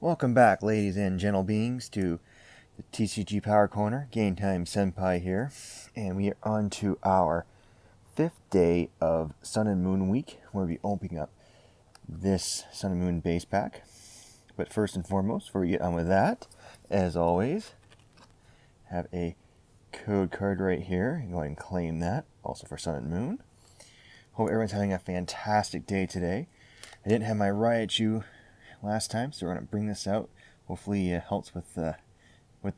Welcome back, ladies and gentle beings, to the TCG Power Corner. Game Time Senpai here, and we are on to our 5th day of Sun and Moon Week, where we'll be opening up this Sun and Moon base pack. But first and foremost, before we get on with that, as always, have a code card right here. You can go ahead and claim that, also for Sun and Moon. Hope everyone's having a fantastic day today. I didn't have my Raichu last time, so we're going to bring this out. Hopefully it helps with the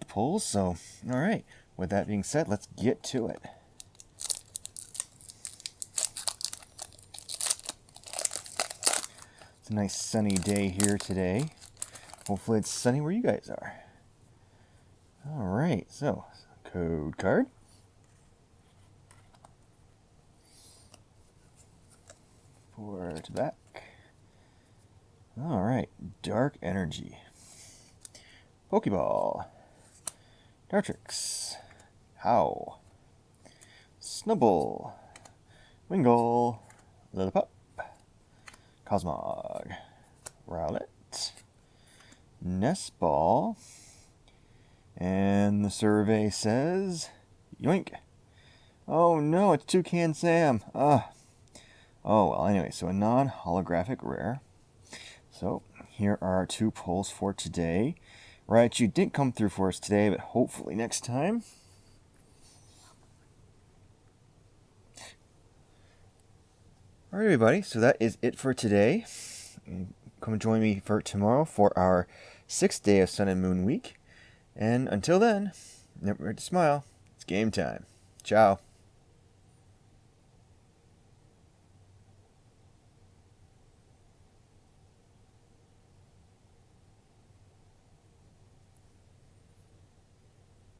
pulls. So, alright, with that being said, let's get to it. It's a nice sunny day here today. Hopefully it's sunny where you guys are. Alright, so, code card. Forward to back. Alright, Dark Energy, Pokeball, Dartrix, Howl, Snubbull, Wingull, Lillipup, Cosmog, Rowlet, Nestball, and the survey says, yoink. Oh no, it's Toucan Sam. Oh well, anyway, so a non-holographic rare. So, here are our 2 pulls for today. Raichu didn't come through for us today, but hopefully next time. Alright everybody, so that is it for today. Come join me for tomorrow for our 6th day of Sun and Moon Week. And until then, never forget to smile. It's game time. Ciao.